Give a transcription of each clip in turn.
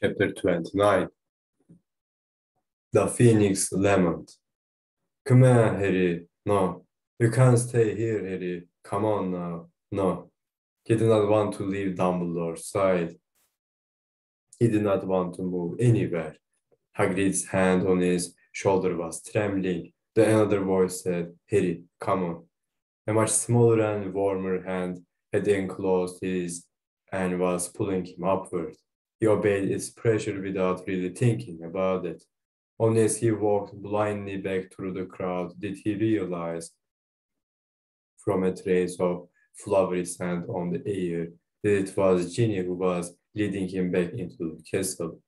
Chapter 29. The Phoenix lament. Come here, Harry. No. You can't stay here, Harry. Come on now. No. He did not want to leave Dumbledore's side. He did not want to move anywhere. Hagrid's hand on his shoulder was trembling. Then another voice said, Harry, come on. A much smaller and warmer hand had enclosed his and was pulling him upward. He obeyed its pressure without really thinking about it. Only as he walked blindly back through the crowd did he realize, from a trace of flowery scent on the air, that it was Ginny who was leading him back into the castle.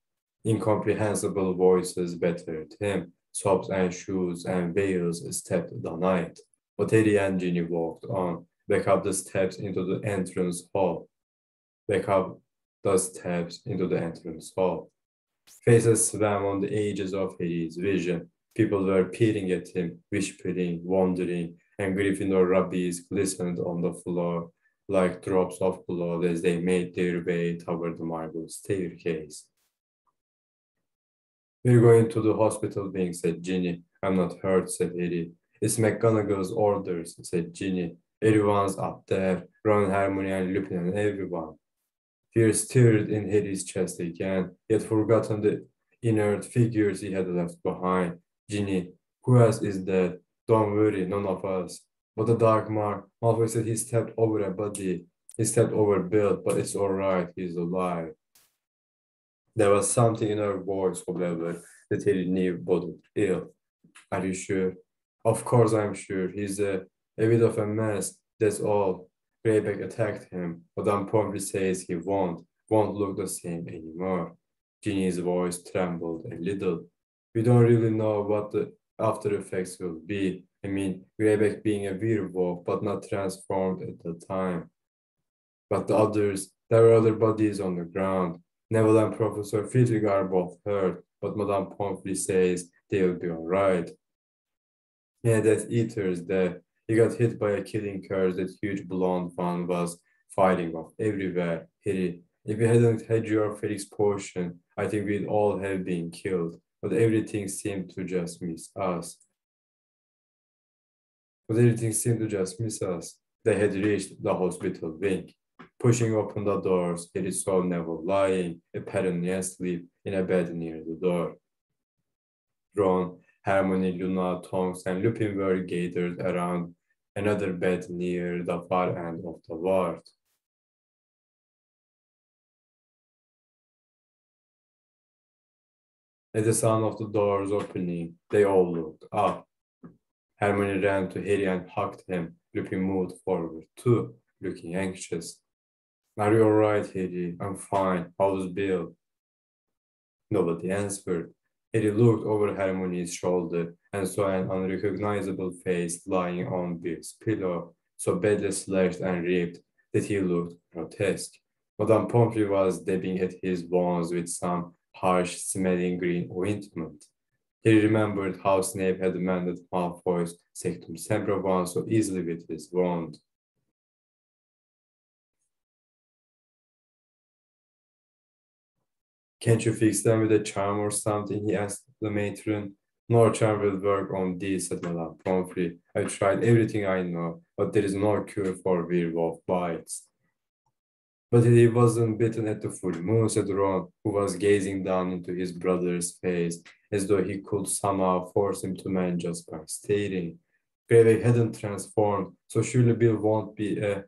Incomprehensible voices bettered him, sobs and shoes and veils stepped the night. But Harry and Ginny walked on, back up the steps into the entrance hall. Faces swam on the edges of Harry's vision. People were peering at him, whispering, wondering, and Gryffindor rubbies glistened on the floor like drops of blood as they made their way toward the marble staircase. We're going to the hospital wing, said Ginny. I'm not hurt, said Harry. It's McGonagall's orders, said Ginny. Everyone's up there, Ron, Hermione, and Lupin, and everyone. Fear stirred in Harry's chest again. He had forgotten the inert figures he had left behind. Ginny, who else is dead? Don't worry, none of us. But the dark mark, Malfoy said he stepped over a body. He stepped over Bill, but it's all right, he's alive. There was something in her voice, however, that Harry knew boded ill. Are you sure? Of course I'm sure. He's a bit of a mess, that's all. Greyback attacked him. Madame Pomfrey says he won't look the same anymore. Ginny's voice trembled a little. We don't really know what the after effects will be. I mean, Greyback being a werewolf, but not transformed at the time. But the others, there were other bodies on the ground. Neville and Professor Flitwick are both hurt, but Madame Pomfrey says they'll be all right. Yeah, that Eater's there. He got hit by a killing curse. That huge blonde one was fighting off everywhere. Harry, if you hadn't had your Felix potion, I think we'd all have been killed. But everything seemed to just miss us. They had reached the hospital wing. Pushing open the doors, Harry saw Neville lying, apparently asleep, in a bed near the door. Ron, Hermione, Luna, Tonks, and Lupin were gathered around another bed near the far end of the ward. At the sound of the doors opening, they all looked up. Hermione ran to Harry and hugged him. Lupin moved forward too, looking anxious. Are you all right, Harry? I'm fine. How's Bill? Nobody answered. Harry looked over Hermione's shoulder and saw an unrecognizable face lying on Bill's pillow, so badly slashed and ripped that he looked grotesque. Madame Pomfrey was dabbing at his wounds with some harsh-smelling green ointment. He remembered how Snape had mended Malfoy's Sectum Sempra wound so easily with his wand. Can't you fix them with a charm or something? He asked the matron. No charm will work on these, said Madame Pomfrey. I tried everything I know, but there is no cure for werewolf bites. But he wasn't bitten at the full moon, said Ron, who was gazing down into his brother's face, as though he could somehow force him to mend just by staring. Greyback hadn't transformed, so surely Bill won't be a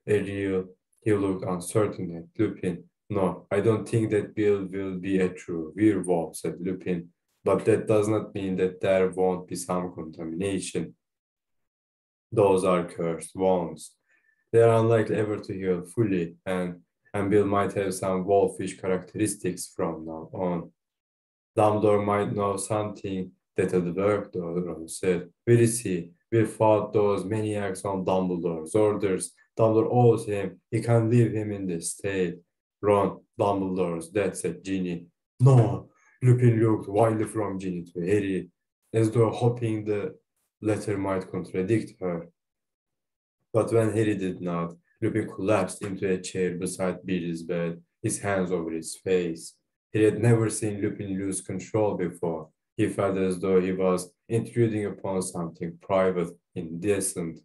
real. He looked uncertain at Lupin. No, I don't think that Bill will be a true werewolf, said Lupin, but that does not mean that there won't be some contamination. Those are cursed wounds. They are unlikely ever to heal fully, and Bill might have some wolfish characteristics from now on. Dumbledore might know something that had worked, Ron said. Where is he? We fought those maniacs on Dumbledore's orders. Dumbledore owes him. He can't leave him in this state. Ron, Dumbledore's dead, said Ginny. No, Lupin looked wildly from Ginny to Harry, as though hoping the latter might contradict her. But when Harry did not, Lupin collapsed into a chair beside Billy's bed, his hands over his face. He had never seen Lupin lose control before. He felt as though he was intruding upon something private, indecent.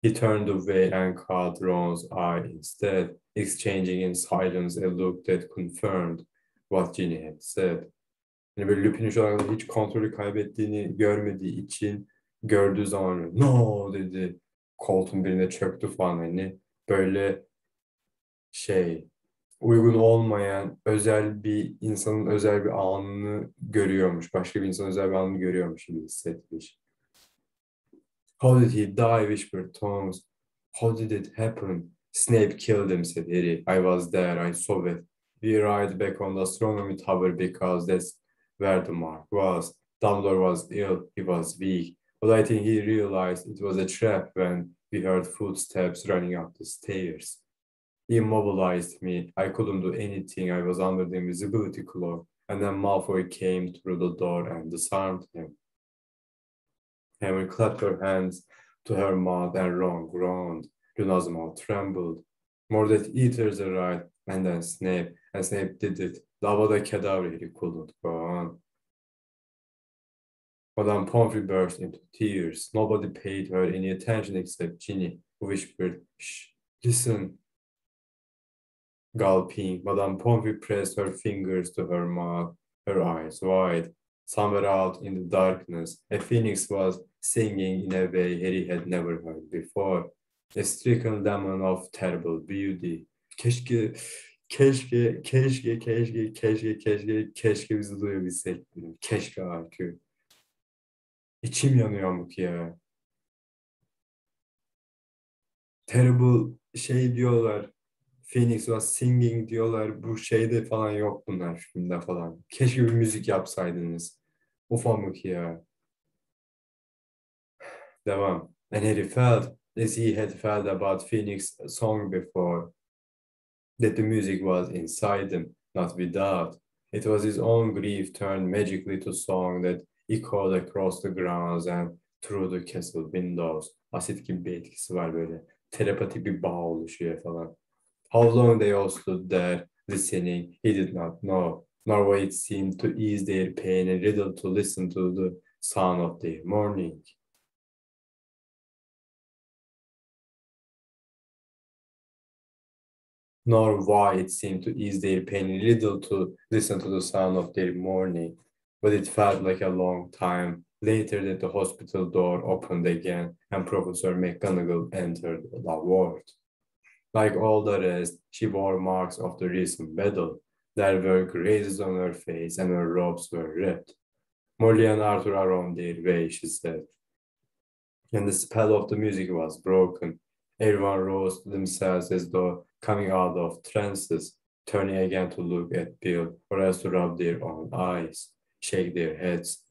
He turned away and caught Ron's eye instead, exchanging in silence a look that confirmed what Ginny had said. Yani böyle Lupin'in şu anda hiç kontrolü kaybettiğini görmediği için gördüğü zaman no dedi. Koltuğun birine çöktü falan hani böyle şey uygun olmayan özel bir insanın özel bir anını görüyormuş. Başka bir insanın özel bir anını görüyormuş gibi hissetmiş. How did he die? Whispered Tonks. How did it happen? Snape killed him, said Harry. I was there, I saw it. We ride back on the astronomy tower because that's where the mark was. Dumbledore was ill, he was weak. But I think he realized it was a trap when we heard footsteps running up the stairs. He immobilized me. I couldn't do anything. I was under the invisibility cloak. And then Malfoy came through the door and disarmed him. Harry clapped her hands to her mouth and Ron groaned. Luna's mouth trembled. More Death Eaters arrived, and then Snape, and Snape did it. Lavada Kedavra, he couldn't go on. Madame Pomfrey burst into tears. Nobody paid her any attention except Ginny, who whispered, "Shh, listen." Gulping, Madame Pomfrey pressed her fingers to her mouth, her eyes wide. Somewhere out in the darkness, a phoenix was singing in a way Harry had never heard before. A stricken demon of terrible beauty. Keşke, keşke, keşke, keşke, keşke, keşke, keşke bizi duyabilsek. Keşke IQ. İçim yanıyor amk ya. Terrible şey diyorlar. Phoenix was singing diyorlar. Bu şeyde falan yok bunlar filmde falan. Keşke bir müzik yapsaydınız. Of amk ya. Devam. And Harry felt, as he had felt about Phoenix song before, that the music was inside him, not without. It was his own grief turned magically to song that echoed across the grounds and through the castle windows. Asit gibi bir etkisi var böyle. Telepatik bir bağ oluşuyor falan. How long they all stood there, listening, he did not know, nor what it seemed to ease their pain and riddle to listen to the sound of their mourning. Nor why it seemed to ease their pain a little to listen to the sound of their mourning, but it felt like a long time later that the hospital door opened again and Professor McGonagall entered the ward. Like all the rest, she bore marks of the recent battle. There were grazes on her face and her robes were ripped. Molly and Arthur are on their way, she said. And the spell of the music was broken. Everyone rose to themselves as though coming out of trances, turning again to look at Bill, or else to rub their own eyes, shake their heads.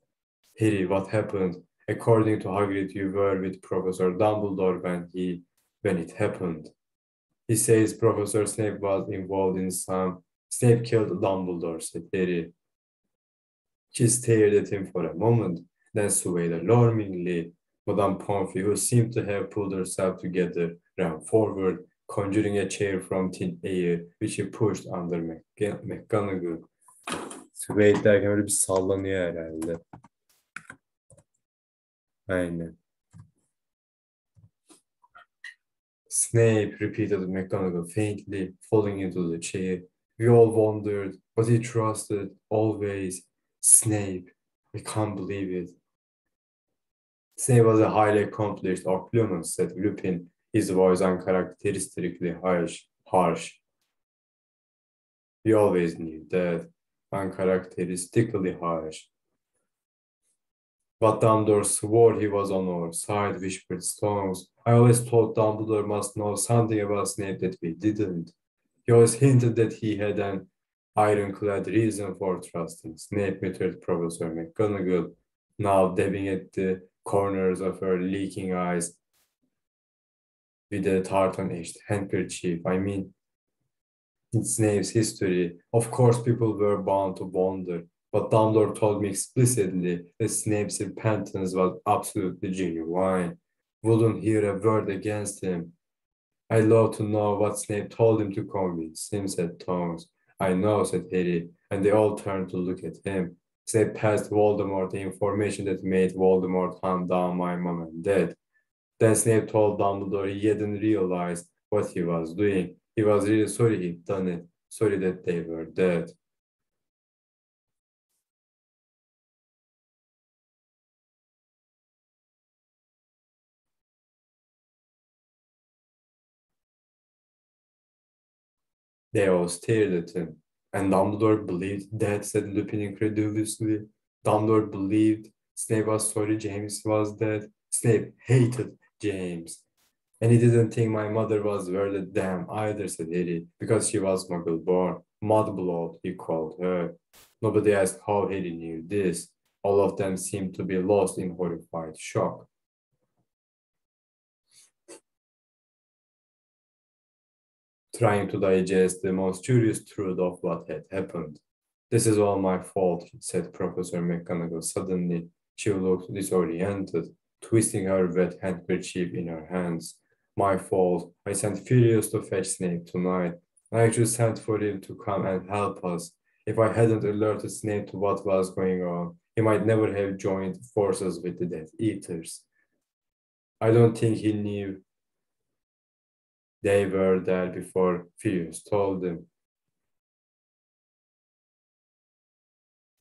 Harry, what happened? According to Hagrid, you were with Professor Dumbledore when it happened. He says Professor Snape was involved in some... Snape killed Dumbledore, said Harry. She stared at him for a moment, then swayed alarmingly. Madame Pomfrey, who seemed to have pulled herself together, ran forward, conjuring a chair from thin air, which she pushed under McGonagall. Swayed derken öyle bir sallanıyor herhalde. Aynen. Snape, repeated McGonagall faintly, falling into the chair. We all wondered, but he trusted, always. Snape, I can't believe it. Snape was a highly accomplished occlumens, said Lupin, his voice uncharacteristically harsh. We always knew that, uncharacteristically harsh. But Dumbledore swore he was on our side, whispered Tonks. I always thought Dumbledore must know something about Snape that we didn't. He always hinted that he had an ironclad reason for trusting Snape, muttered Professor McGonagall, now dabbing at the corners of her leaking eyes with a tartan-edged handkerchief. I mean, in Snape's history, of course people were bound to wonder, but Dumbledore told me explicitly that Snape's repentance was absolutely genuine. Wouldn't hear a word against him. I'd love to know what Snape told him to convince him, said Tonks. I know, said Harry, and they all turned to look at him. Snape passed Voldemort the information that made Voldemort hunt down my mom and dad. Then Snape told Dumbledore he hadn't realized what he was doing. He was really sorry he'd done it, sorry that they were dead. They all stared at him. And Dumbledore believed that, said Lupin incredulously. Dumbledore believed Snape was sorry James was dead. Snape hated James. And he didn't think my mother was worth a damn either, said Harry, because she was muggle-born. Mudblood, he called her. Nobody asked how Harry knew this. All of them seemed to be lost in horrified shock. Trying to digest the most curious truth of what had happened. This is all my fault, said Professor McGonagall suddenly. She looked disoriented, twisting her wet handkerchief in her hands. My fault. I sent Furious to fetch Snape tonight. I actually sent for him to come and help us. If I hadn't alerted Snape to what was going on, he might never have joined forces with the Death Eaters. I don't think he knew they were there before Furious told him.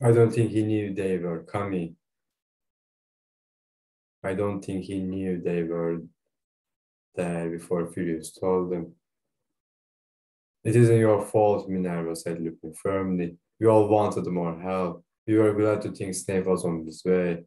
I don't think he knew they were coming. I don't think he knew they were there before Furious told him. It isn't your fault, Minerva, said Lupin firmly. We all wanted more help. We were glad to think Snape was on his way.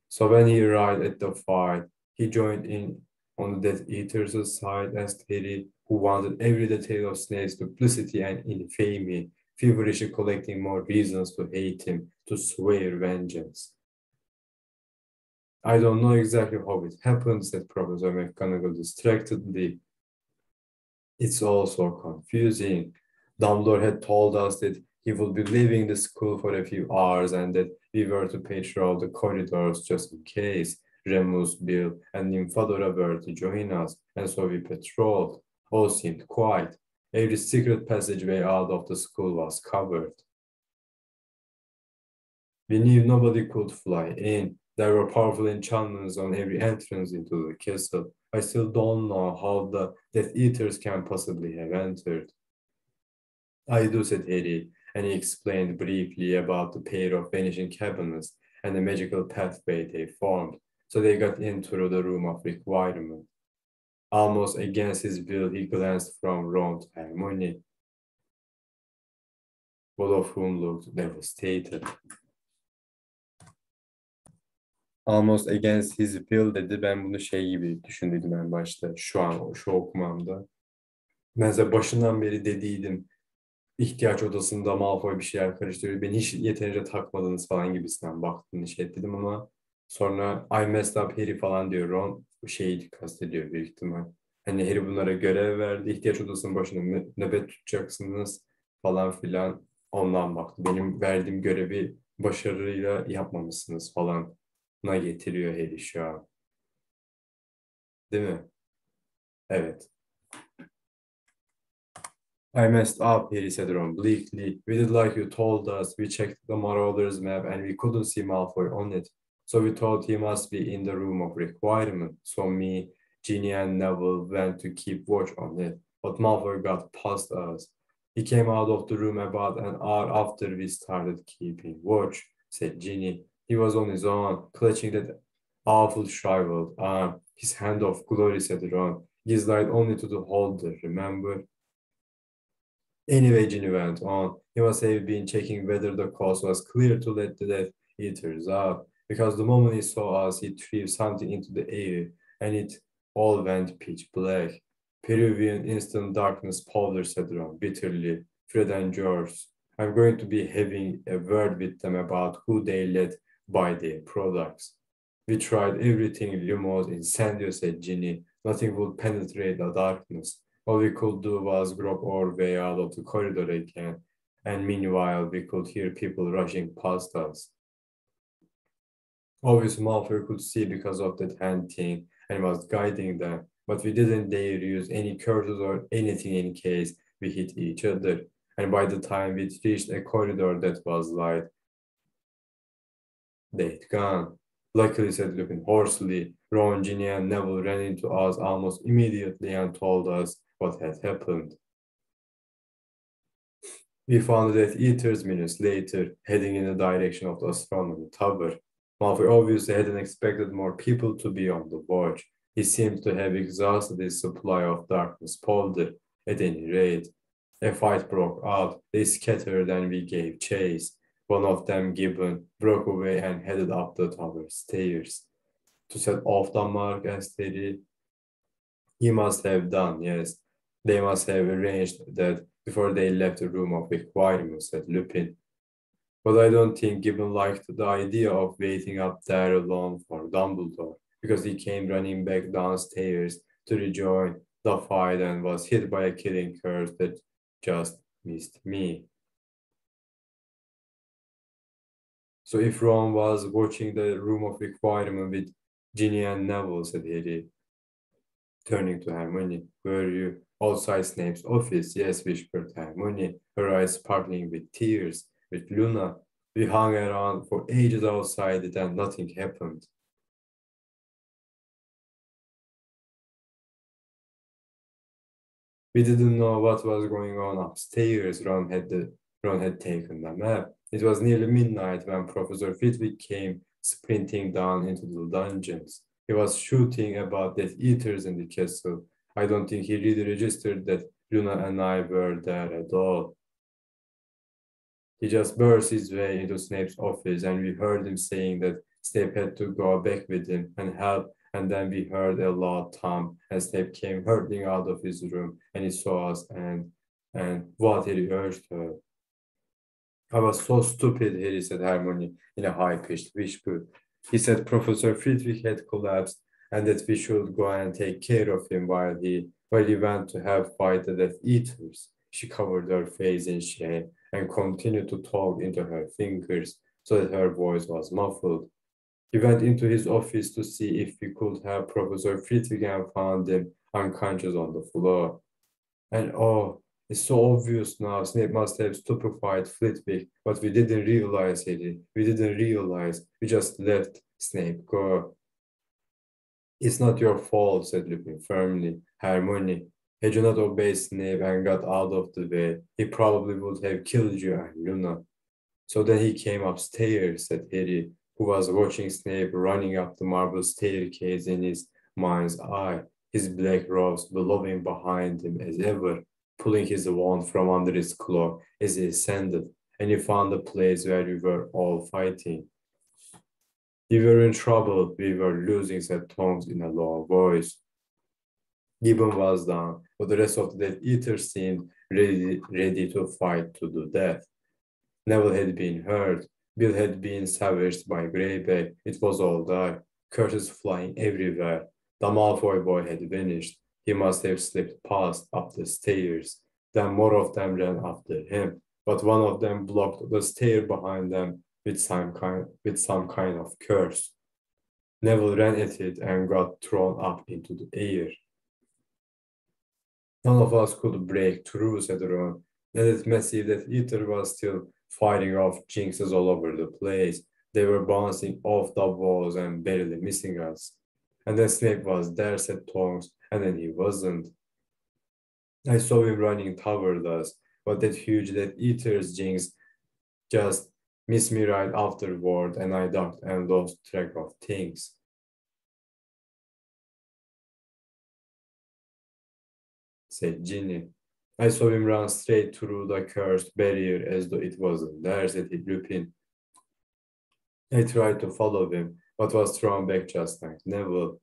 So when he arrived at the fight, he joined in on the Death Eaters' side, asked Harry, who wanted every detail of Snape's duplicity and infamy, feverishly collecting more reasons to hate him, to swear vengeance. I don't know exactly how it happened, said Professor McGonagall distractedly. It's all so confusing. Dumbledore had told us that he would be leaving the school for a few hours and that we were to patrol the corridors just in case. Remus, Bill, and Nymphadora were to join us, and so we patrolled. All seemed quiet. Every secret passageway out of the school was covered. We knew nobody could fly in. There were powerful enchantments on every entrance into the castle. I still don't know how the Death Eaters can possibly have entered. I do, said Harry, and he explained briefly about the pair of vanishing cabinets and the magical pathway they formed. So they got in through the room of requirement. Almost against his will, he glanced from Ron to Hermione, both of whom looked devastated. Almost against his will dedi. Ben bunu şey gibi düşündüm en başta. Şu okumamda. Mesela başından beri dediydim. İhtiyaç odasında Malfoy bir şeyler karıştırıyor. Beni hiç yeterince takmadınız falan gibisinden baktığını şey dedim ama sonra I messed up Harry falan diyor. Ron bu şeyi kastediyor büyük ihtimal. Hani Harry bunlara görev verdi. İhtiyaç odasının başında nöbet tutacaksınız falan filan. Ondan baktı. Benim verdiğim görevi başarıyla yapmamışsınız falan. Na getiriyor Harry şu an. Değil mi? Evet. I messed up, Harry said Ron bleakly. We did like you told us. We checked the Marauders map and we couldn't see Malfoy on it. So we thought he must be in the room of requirement. So me, Ginny and Neville went to keep watch on it. But Malfoy got past us. He came out of the room about an hour after we started keeping watch, said Ginny. He was on his own, clutching that awful shriveled arm. His hand of glory, said Ron. Gives light only to the holder, remember? Anyway, Ginny went on. He must have been checking whether the coast was clear to let the Death Eaters out, because the moment he saw us, he threw something into the air, and it all went pitch black. Peruvian instant darkness powder, said Ron bitterly. Fred and George, I'm going to be having a word with them about who they let buy their products. We tried everything, Lumos, incendio, said Ginny. Nothing would penetrate the darkness. All we could do was grope our way out of the corridor again, and meanwhile we could hear people rushing past us. Obviously, Malfoy could see because of that hand thing and was guiding them. but we didn't dare use any curses or anything in case we hit each other. And by the time we reached a corridor that was light, they'd gone. Luckily, said Lupin hoarsely, Ron, Ginny, and Neville ran into us almost immediately and told us what had happened. We found the Death Eaters minutes later, heading in the direction of the astronomy tower. Malfoy obviously hadn't expected more people to be on the watch. He seemed to have exhausted his supply of darkness powder. At any rate, a fight broke out. They scattered and we gave chase. One of them, Gibbon, broke away and headed up the tower stairs. To set off the mark, asked Harry. He must have done, yes. They must have arranged that before they left the room of requirements, said Lupin. But I don't think Gibbon liked the idea of waiting up there alone for Dumbledore, because he came running back downstairs to rejoin the fight and was hit by a killing curse that just missed me. So if Ron was watching the room of requirement with Ginny and Neville, said Harry, turning to Hermione, were you outside Snape's office? Yes, whispered Hermione, her eyes sparkling with tears. With Luna, we hung around for ages outside it and nothing happened. We didn't know what was going on upstairs. Ron had taken the map. It was nearly midnight when Professor Flitwick came sprinting down into the dungeons. He was shooting about Death Eaters in the castle. I don't think he really registered that Luna and I were there at all. He just burst his way into Snape's office, and we heard him saying that Snape had to go back with him and help, and then we heard a loud thump, and Snape came hurtling out of his room, and he saw us, and what, Harry urged her. I was so stupid, Harry said Hermione in a high-pitched whisper. He said Professor Flitwick had collapsed, and that we should go and take care of him while he went to have fight the Death Eaters. She covered her face in shame and continued to talk into her fingers so that her voice was muffled. He went into his office to see if we could have Professor Flitwick and found him unconscious on the floor. And oh, it's so obvious now. Snape must have stupefied Flitwick, but we didn't realize it. We didn't realize. We just let Snape go. It's not your fault, said Lupin firmly. Hermione, had you not obeyed Snape and got out of the way, he probably would have killed you and Luna. So then he came upstairs, said Harry, who was watching Snape running up the marble staircase in his mind's eye, his black robes billowing behind him as ever, pulling his wand from under his cloak as he ascended, and he found the place where we were all fighting. We were in trouble, we were losing, said Tonks in a low voice. Gibbon was down, but the rest of the Death Eaters seemed ready to fight to the death. Neville had been hurt, Bill had been savaged by Greyback, it was all dark, curses flying everywhere. The Malfoy boy had vanished. He must have slipped past up the stairs. Then more of them ran after him, but one of them blocked the stair behind them with some kind of curse. Neville ran at it and got thrown up into the air. None of us could break through, said Ron. That massive Death Eater was still firing off jinxes all over the place. They were bouncing off the walls and barely missing us. And then Snape was there, said Tonks, and then he wasn't. I saw him running toward us, but that huge Death Eater's jinx just missed me right afterward, and I ducked and lost track of things. Said Ginny. I saw him run straight through the cursed barrier as though it wasn't there, said Lupin. I tried to follow him, but was thrown back just like Neville.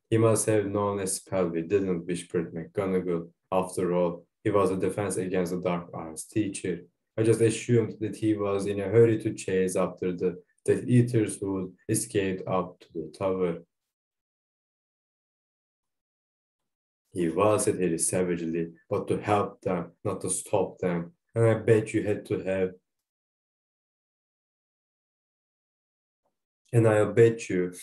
He must have known a spell we didn't, whispered McGonagall. After all, he was a defense against the dark arts teacher. I just assumed that he was in a hurry to chase after the Death Eaters who escaped up to the tower. He was, said Harry savagely, but to help them, not to stop them. And I bet you had to have. And I'll bet you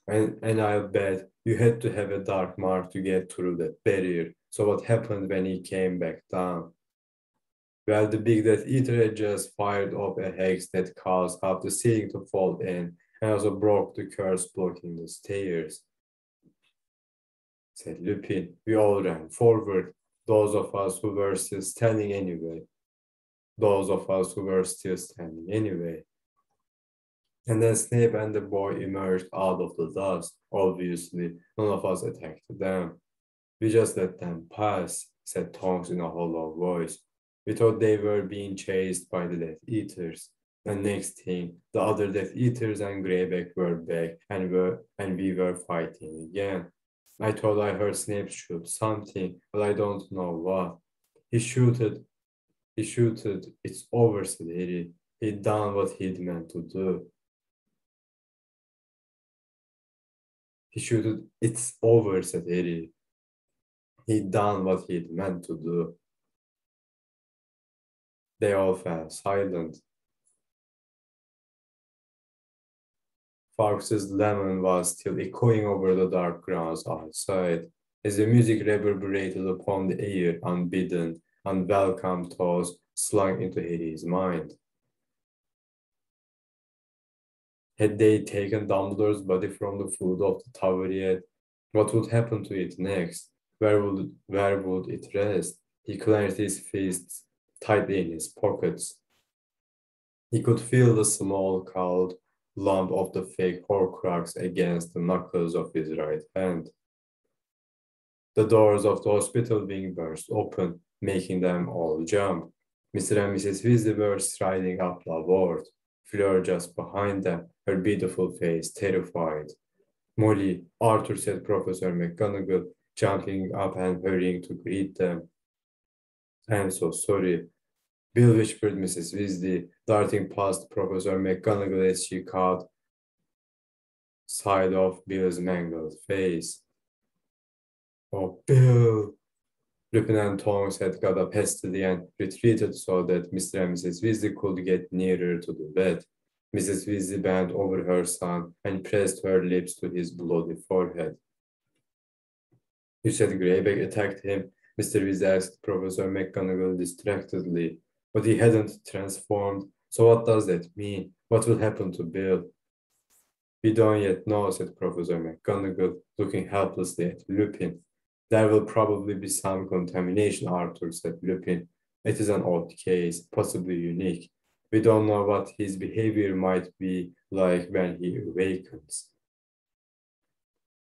And I'll bet you had to have a dark mark to get through that barrier. So what happened when he came back down? Well, the big Death Eater had just fired off a hex that caused half the ceiling to fall in and also broke the curse blocking the stairs. Said Lupin. We all ran forward, those of us who were still standing anyway. Those of us who were still standing anyway. And then Snape and the boy emerged out of the dust. Obviously, none of us attacked them. We just let them pass, said Tonks in a hollow voice. We thought they were being chased by the Death Eaters. And next thing, the other Death Eaters and Greyback were back and we were fighting again. I thought I heard Snape shoot something, but I don't know what. He shooted, it's over, said Harry. He'd done what he'd meant to do. He shooted, it's over, said Harry. He'd done what he'd meant to do. They all fell silent. Fawkes's lemon was still echoing over the dark grounds outside. As the music reverberated upon the air, unbidden, unwelcome thoughts slunk into Harry's mind. Had they taken Dumbledore's body from the foot of the tower yet? What would happen to it next? Where would it rest? He clenched his fists tightly in his pockets. He could feel the small, cold lump of the fake Horcrux against the knuckles of his right hand. The doors of the hospital wing burst open, making them all jump. Mr. and Mrs. Weasley were striding up the ward. Fleur just behind them, her beautiful face terrified. Molly, Arthur, said Professor McGonagall, jumping up and hurrying to greet them. I'm so sorry. Bill, whispered Mrs. Weasley, darting past Professor McGonagall as she caught sight of Bill's mangled face. Oh, Bill! Lupin and Tonks had got up hastily and retreated so that Mr. and Mrs. Weasley could get nearer to the bed. Mrs. Weasley bent over her son and pressed her lips to his bloody forehead. You said Greyback attacked him, Mr. Weasley asked Professor McGonagall distractedly. But he hadn't transformed, so what does that mean? What will happen to Bill? We don't yet know, said Professor McGonagall, looking helplessly at Lupin. There will probably be some contamination, Arthur, said Lupin. It is an odd case, possibly unique. We don't know what his behavior might be like when he awakens.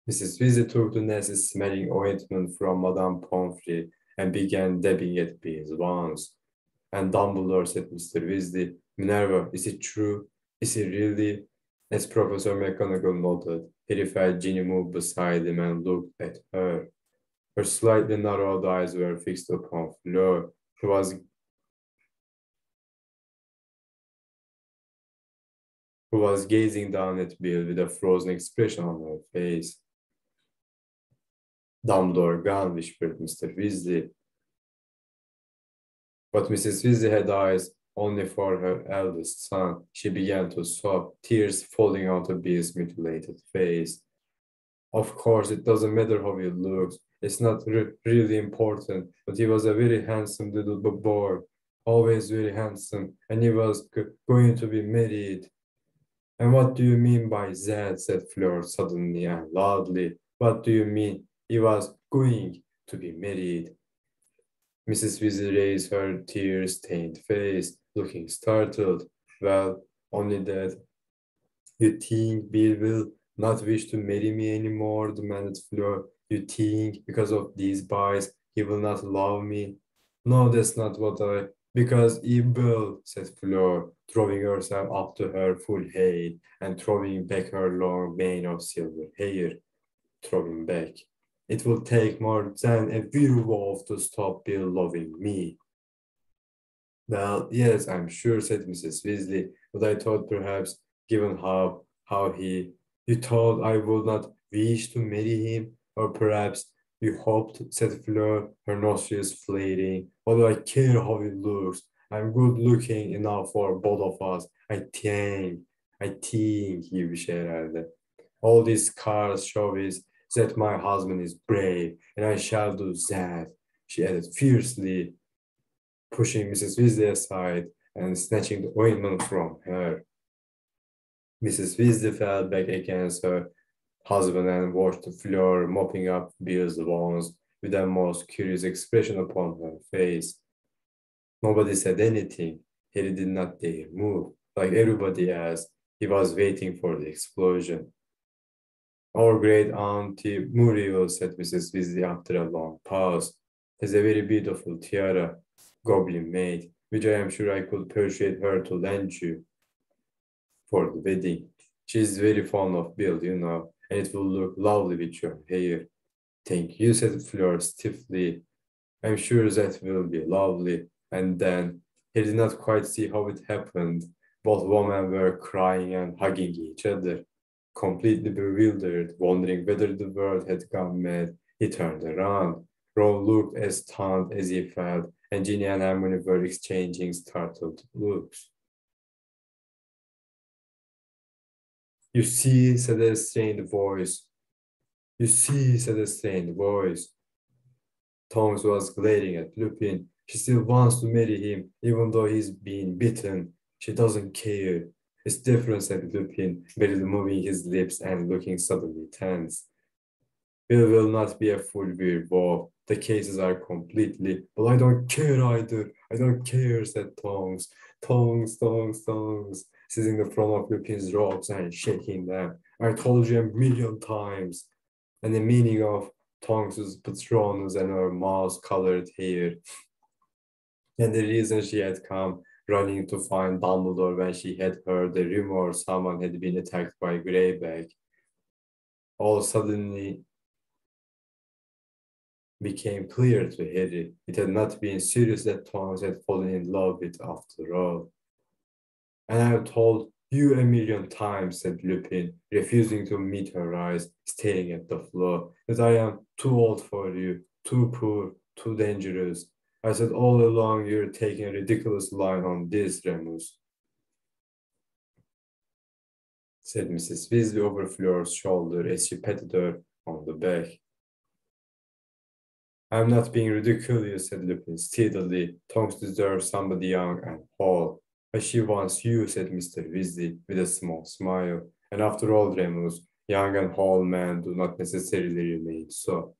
Mrs. Weasley took the nasty smelling ointment from Madame Pomfrey and began dabbing at Bill's wounds. And Dumbledore, said Mr. Weasley. Minerva, is it true? Is he really? As Professor McGonagall nodded, Harry felt Ginny move beside him and looked at her. Her slightly narrowed eyes were fixed upon Fleur, who was gazing down at Bill with a frozen expression on her face. Dumbledore gone, whispered Mr. Weasley. But Mrs. Weasley had eyes only for her eldest son. She began to sob, tears falling onto Bill's mutilated face. Of course, it doesn't matter how he looks. It's not really important, but he was a very handsome little boy, always very handsome, and he was going to be married. And what do you mean by that? Said Fleur suddenly and loudly. What do you mean he was going to be married? Mrs. Weasley raised her tear-stained face, looking startled. Well, only that. You think Bill will not wish to marry me anymore? Demanded Fleur. You think because of these boys he will not love me? No, that's not what I... Because he will, said Fleur, throwing herself up to her full height and throwing back her long mane of silver hair. Throwing back. It will take more than a werewolf to stop Bill loving me. Well, yes, I'm sure, said Mrs. Weasley, but I thought perhaps, given how you thought I would not wish to marry him, or perhaps you hoped, said Fleur, her nostrils flaring. What do I care how he looks? I'm good looking enough for both of us. I think, he wished herhalde. All these scars show is that my husband is brave, and I shall do that, she added fiercely, pushing Mrs. Weasley aside and snatching the ointment from her. Mrs. Weasley fell back against her husband and watched the floor, mopping up Bill's wounds with a most curious expression upon her face. Nobody said anything. Harry did not dare move. Like everybody else, he was waiting for the explosion. Our great auntie Muriel, said Mrs. Weasley after a long pause, has a very beautiful tiara, goblin made, which I am sure I could persuade her to lend you for the wedding. She is very fond of Bill, you know, and it will look lovely with your hair. Thank you, said Fleur stiffly. I'm sure that will be lovely. And then he did not quite see how it happened. Both women were crying and hugging each other. Completely bewildered, wondering whether the world had gone mad, he turned around. Ron looked as stunned as he felt, and Ginny and Hermione were exchanging startled looks. You see, said a strained voice. You see, said a strained voice. Tonks was glaring at Lupin. She still wants to marry him, even though he's been bitten. She doesn't care. It's different, said Lupin, barely moving his lips and looking suddenly tense. Bill will not be a full werewolf. The cases are completely, but I don't care either. I don't care, said Tonks. Tonks, seizing the front of Lupin's robes and shaking them. I told you a million times. And the meaning of Tonks's patronus and her mouse-colored hair. And the reason she had come running to find Dumbledore when she had heard the rumor someone had been attacked by Greyback. All suddenly became clear to Harry. It had not been Sirius that Tonks had fallen in love with after all. And I have told you a million times, said Lupin, refusing to meet her eyes, staring at the floor, that I am too old for you, too poor, too dangerous. I said all along you're taking a ridiculous line on this, Remus, said Mrs. Weasley over Fleur's shoulder as she patted her on the back. I'm not being ridiculous, said Lupin steadily. Tonks deserves somebody young and tall. But she wants you, said Mr. Weasley with a small smile. And after all, Remus, young and tall men do not necessarily remain so.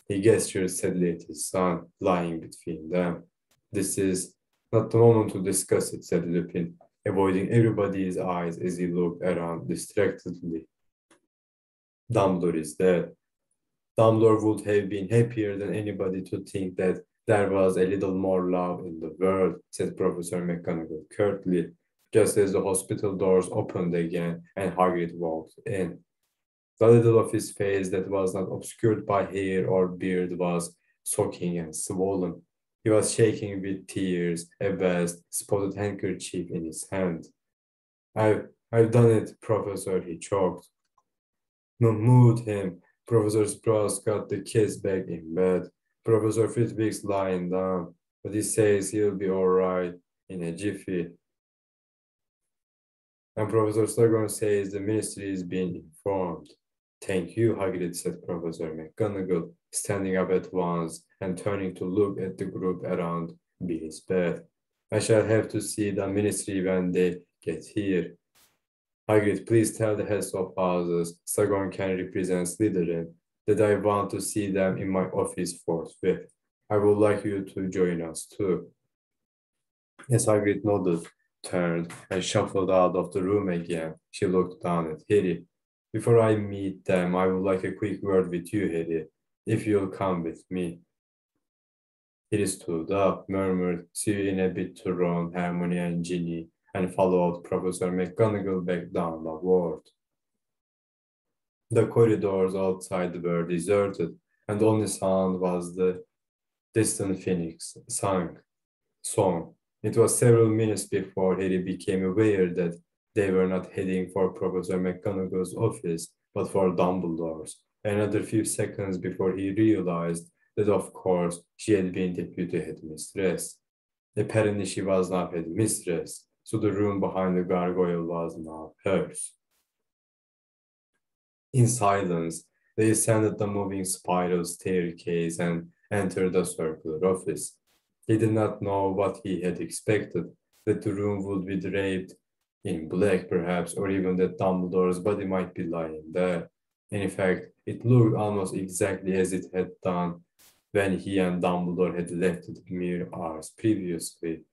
He gestured sadly at his son, lying between them. This is not the moment to discuss it, said Lupin, avoiding everybody's eyes as he looked around distractedly. Dumbledore is dead. Dumbledore would have been happier than anybody to think that there was a little more love in the world, said Professor McGonagall curtly, just as the hospital doors opened again and Hagrid walked in. The little of his face that was not obscured by hair or beard was soaking and swollen. He was shaking with tears, a vast spotted handkerchief in his hand. I've done it, Professor, he choked. No, mood him. Professor Sprouse got the kids back in bed. Professor Flitwick's lying down, but he says he'll be all right in a jiffy. And Professor Slughorn says the ministry is being informed. Thank you, Hagrid, said Professor McGonagall, standing up at once and turning to look at the group around Bill's bed. I shall have to see the ministry when they get here. Hagrid, please tell the heads of houses Slughorn can represent Slytherin that I want to see them in my office forthwith. I would like you to join us too. As Hagrid nodded, turned, and shuffled out of the room again, she looked down at Harry. Before I meet them, I would like a quick word with you, Harry, if you'll come with me. Harry stood up, murmured, see you in a bit to Ron, Hermione, and Ginny, and followed Professor McGonagall back down the ward. The corridors outside were deserted, and the only sound was the distant phoenix song. It was several minutes before Harry became aware that they were not heading for Professor McGonagall's office, but for Dumbledore's. Another few seconds before he realized that, of course, she had been deputy headmistress. Apparently, she was now headmistress, so the room behind the gargoyle was now hers. In silence, they ascended the moving spiral staircase and entered the circular office. He did not know what he had expected, that the room would be draped in black perhaps, or even that Dumbledore's body might be lying there. In fact, it looked almost exactly as it had done when he and Dumbledore had left it mere hours previously.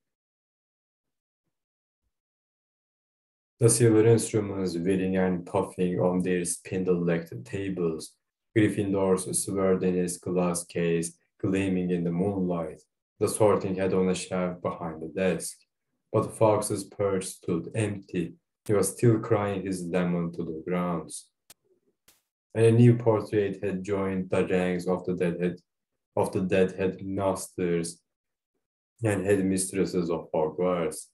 The silver instruments whirring and puffing on their spindle-legged tables, Gryffindor's sword in his glass case gleaming in the moonlight, the sorting hat on a shelf behind the desk. But Fox's purse stood empty. He was still crying his lemon to the ground. And a new portrait had joined the ranks of the dead headmasters and headmistresses of Hogwarts.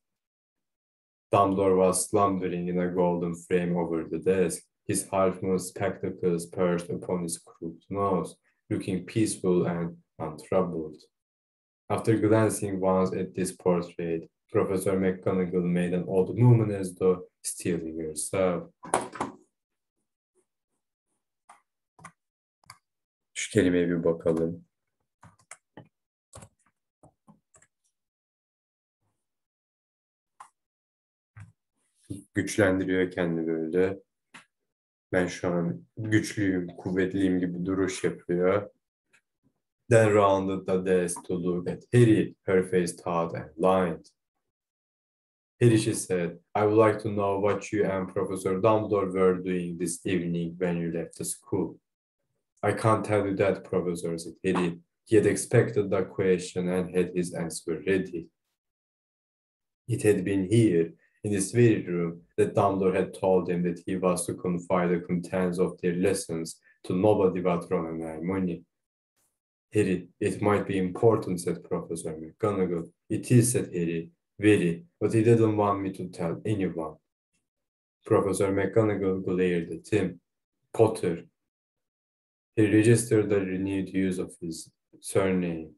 Dumbledore was slumbering in a golden frame over the desk, his half-moon spectacles perched upon his crooked nose, looking peaceful and untroubled. After glancing once at this portrait, Professor McGonagall made an odd movement as though steeling herself. Şu kelimeye bir bakalım. Güçlendiriyor kendini böyle. Ben şu an güçlüyüm, kuvvetliyim gibi duruş yapıyor. Then rounded the desk to look at Harry, her face taut and lined. Harry, she said, I would like to know what you and Professor Dumbledore were doing this evening when you left the school. I can't tell you that, Professor, said Harry. He had expected the question and had his answer ready. It had been here, in this very room, that Dumbledore had told him that he was to confide the contents of their lessons to nobody but Ron and Hermione. Harry, it might be important, said Professor McGonagall. It is, said Harry, very, but he didn't want me to tell anyone. Professor McGonagall glared at him. Potter. He registered the renewed use of his surname.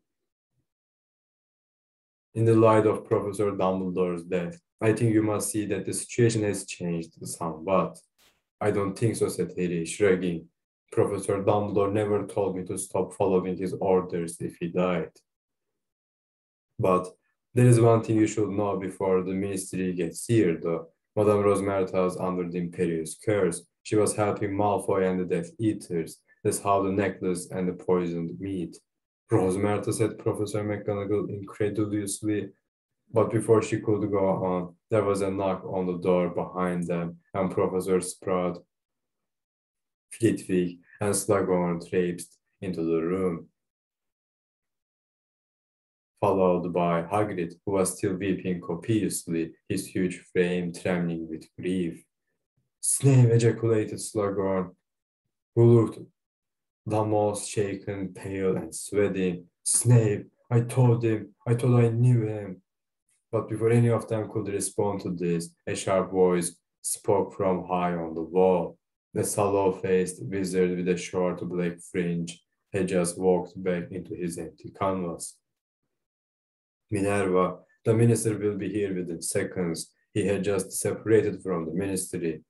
In the light of Professor Dumbledore's death, I think you must see that the situation has changed somewhat. I don't think so, said Harry, shrugging. Professor Dumbledore never told me to stop following his orders if he died. But there is one thing you should know before the ministry gets here, though. Madame Rosmerta is under the Imperious curse. She was helping Malfoy and the Death Eaters. That's how the necklace and the poisoned meat. Rosmerta, said Professor McGonagall incredulously. But before she could go on, there was a knock on the door behind them, and Professor Sprout, Flitwick, and Slughorn traipsed into the room, followed by Hagrid, who was still weeping copiously, his huge frame trembling with grief. Snape, ejaculated Slughorn, who looked the most shaken, pale, and sweating. Snape, I thought I knew him. But before any of them could respond to this, a sharp voice spoke from high on the wall. The sallow-faced wizard with a short black fringe had just walked back into his empty canvas. Minerva, the minister will be here within seconds. He had just separated from the ministry.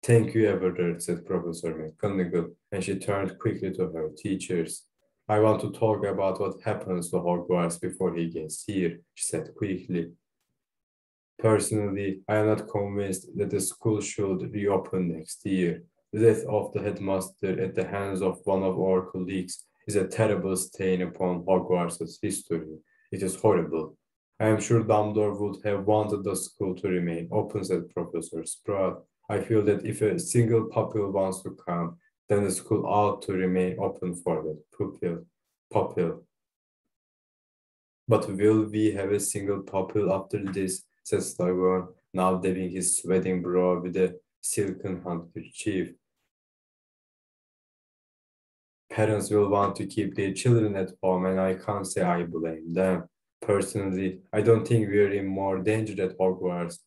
Thank you, Everard, said Professor McGonagall, and she turned quickly to her teachers. I want to talk about what happens to Hogwarts before he gets here, she said quickly. Personally, I am not convinced that the school should reopen next year. The death of the headmaster at the hands of one of our colleagues is a terrible stain upon Hogwarts' history. It is horrible. I am sure Dumbledore would have wanted the school to remain open, said Professor Sprout. I feel that if a single pupil wants to come, then the school ought to remain open for that pupil. But will we have a single pupil after this, said Slughorn, now dabbing his sweating brow with a silken handkerchief. Parents will want to keep their children at home, and I can't say I blame them. Personally, I don't think we are in more danger at Hogwarts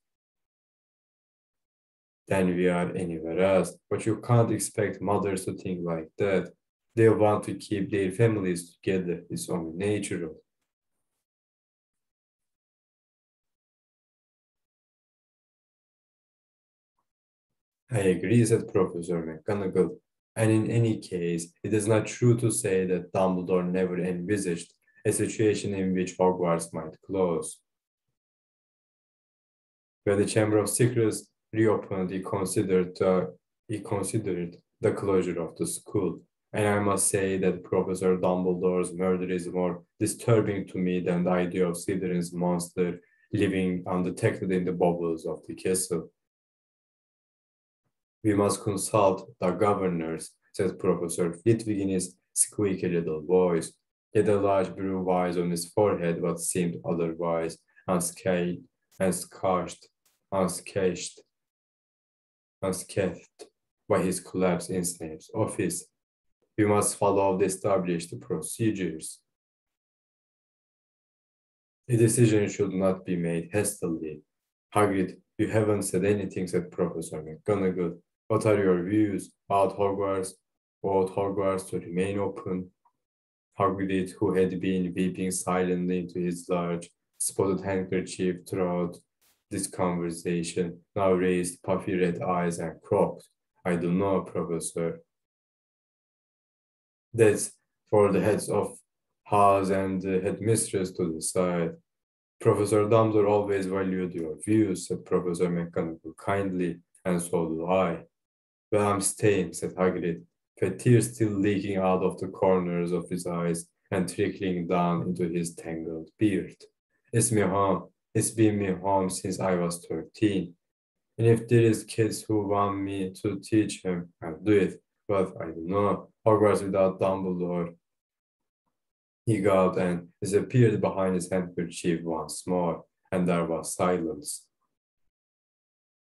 than we are anywhere else. But you can't expect mothers to think like that. They want to keep their families together. It's only natural. I agree, said Professor McGonagall. And in any case, it is not true to say that Dumbledore never envisaged a situation in which Hogwarts might close. When the Chamber of Secrets reopened, he considered the closure of the school. And I must say that Professor Dumbledore's murder is more disturbing to me than the idea of Slytherin's monster living undetected in the bubbles of the castle. We must consult the governors, said Professor Flitwick in his squeaky little voice. He had a large blue wise on his forehead, but seemed otherwise unscathed by his collapse in Snape's office. We must follow the established procedures. A decision should not be made hastily. Hagrid, you haven't said anything, said Professor McGonagall. What are your views about Hogwarts to remain open? Hagrid, who had been weeping silently into his large spotted handkerchief throughout this conversation, now raised puffy red eyes and croaked, I don't know, Professor. That's for the heads of house and the headmistress to decide. Professor Dumbledore always valued your views, said Professor McGonagall kindly, and so do I. Well, I'm staying, said Hagrid, with tears still leaking out of the corners of his eyes and trickling down into his tangled beard. It's me home. It's been me home since I was 13. And if there is kids who want me to teach him, I'll do it. But I don't know. Hogwarts without Dumbledore. He got and disappeared behind his handkerchief once more, and there was silence.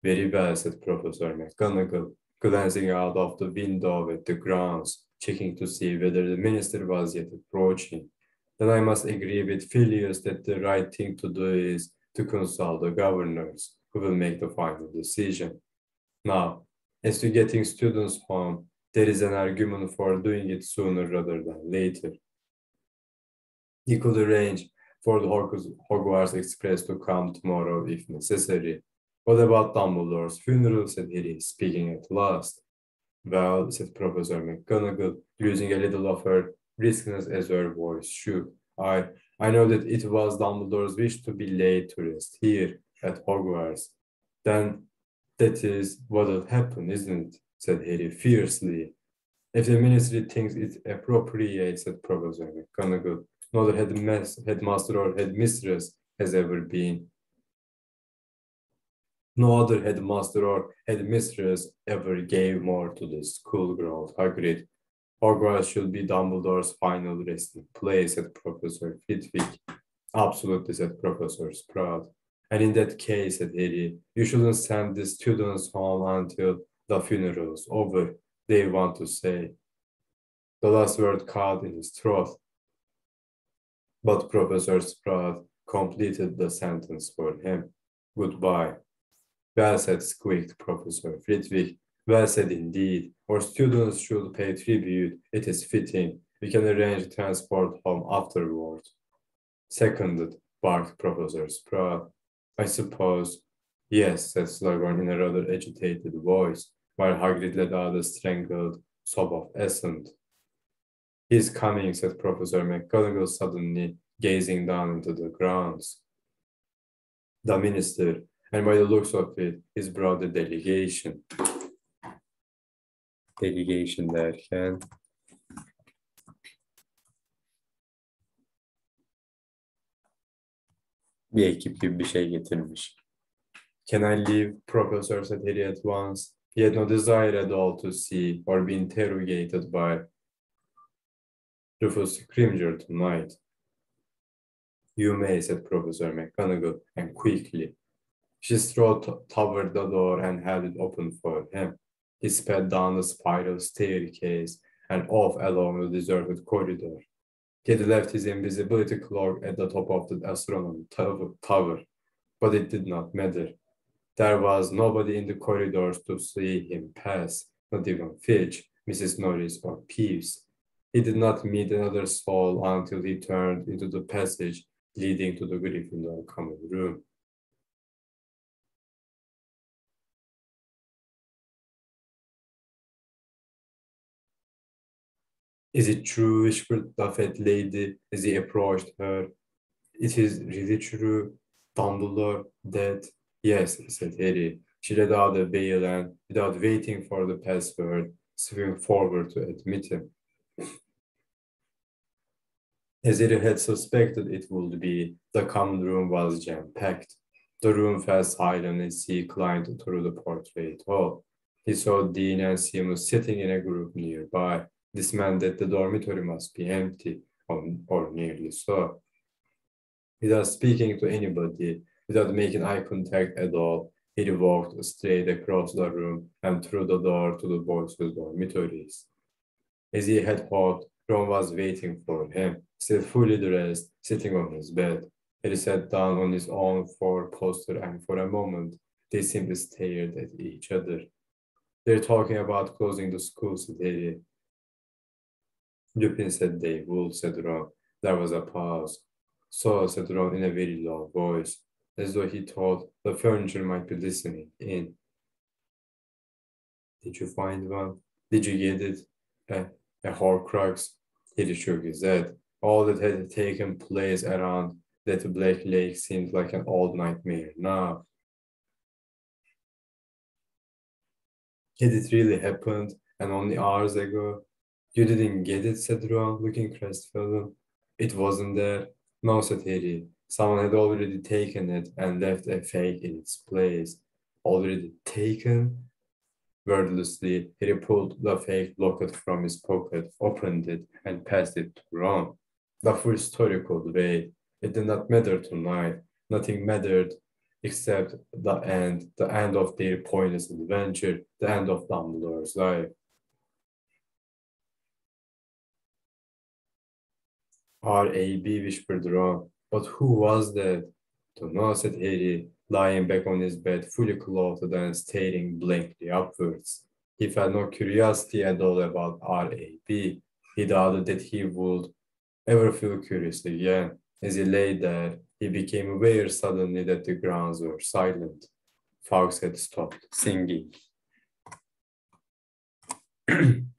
Very well, said Professor McGonagall, glancing out of the window at the grounds, checking to see whether the minister was yet approaching. Then I must agree with Phileas that the right thing to do is to consult the governors, who will make the final decision. Now, as to getting students home, there is an argument for doing it sooner rather than later. He could arrange for the Hogwarts Express to come tomorrow if necessary. What about Dumbledore's funeral, said Harry, speaking at last. Well, said Professor McGonagall, losing a little of her briskness as her voice shook. I know that it was Dumbledore's wish to be laid to rest here at Hogwarts. Then that is what'll happen, isn't it? Said Harry fiercely. If the ministry thinks it appropriate, said Professor McGonagall, no other headmaster or headmistress has ever been. No other headmaster or headmistress ever gave more to the school, growled Hagrid. Hogwarts should be Dumbledore's final resting place, said Professor Flitwick. Absolutely, said Professor Sprout. And in that case, said Harry, you shouldn't send the students home until the funeral's over, they want to say. The last word caught in his throat. But Professor Sprout completed the sentence for him. Goodbye. Well said, squeaked Professor Flitwick. Well said indeed. Our students should pay tribute. It is fitting. We can arrange transport home afterward. Seconded, barked Professor Sprout. I suppose. Yes, said Slughorn in a rather agitated voice, while Hagrid let out a strangled sob of assent. He's coming, said Professor McGonagall suddenly, gazing down into the grounds. The minister, and by the looks of it, he's brought a delegation. Delegation derken bir ekip gibi bir şey getirmiş. Can I leave, Professor, said Harry at once. He had no desire at all to see or be interrogated by Rufus Scrimgeour tonight. You may, said Professor McGonagall, and quickly. She strode toward the door and held it open for him. He sped down the spiral staircase and off along the deserted corridor. He had left his invisibility cloak at the top of the astronomy tower, but it did not matter. There was nobody in the corridors to see him pass, not even Filch, Mrs. Norris, or Peeves. He did not meet another soul until he turned into the passage leading to the Gryffindor common room. Is it true? Whispered the fat lady as he approached her. It is really true, Dumbledore, that... Yes, said Harry. She let out a bail and, without waiting for the password, swung forward to admit him. As Harry had suspected it would be, the common room was jam-packed. The room fell silent as he climbed through the portrait hall. He saw Dean and Seamus sitting in a group nearby. This meant that the dormitory must be empty, or nearly so. Without speaking to anybody, without making eye contact at all, he walked straight across the room and through the door to the boys' dormitories. As he had hoped, Ron was waiting for him, still fully dressed, sitting on his bed. He sat down on his own four-poster, and for a moment, they simply stared at each other. They're talking about closing the school, said Harry. Lupin said they would, said Ron. There was a pause. So, said Ron in a very low voice, as though he thought the furniture might be listening in. Did you find one? Did you get it? A Horcrux? He shook his head. All that had taken place around that black lake seemed like an old nightmare now. Had it really happened, and only hours ago? You didn't get it, said Ron, looking crestfallen. It wasn't there. No, said Harry. Someone had already taken it and left a fake in its place. Already taken? Wordlessly, Harry pulled the fake locket from his pocket, opened it, and passed it to Ron. The full story could wait. It did not matter tonight. Nothing mattered except the end of their pointless adventure, the end of Dumbledore's life. R.A.B. whispered Ron. But who was that? Don't know, said Harry, lying back on his bed, fully clothed and staring blankly upwards. He felt no curiosity at all about R.A.B. He doubted that he would ever feel curious again. As he lay there, he became aware suddenly that the grounds were silent. Fox had stopped singing. And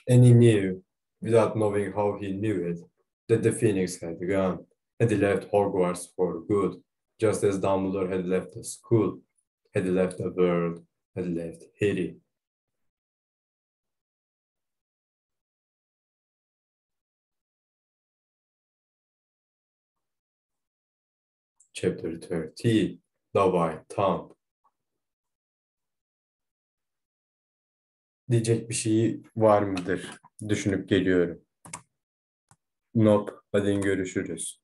he knew, without knowing how he knew it, that the Phoenix had gone, had left Hogwarts for good, just as Dumbledore had left the school, had left the world, had left Harry. Chapter 30, The White Thumb. Diyecek bir şey var mıdır? Düşünüp geliyorum. Nope, hadi görüşürüz.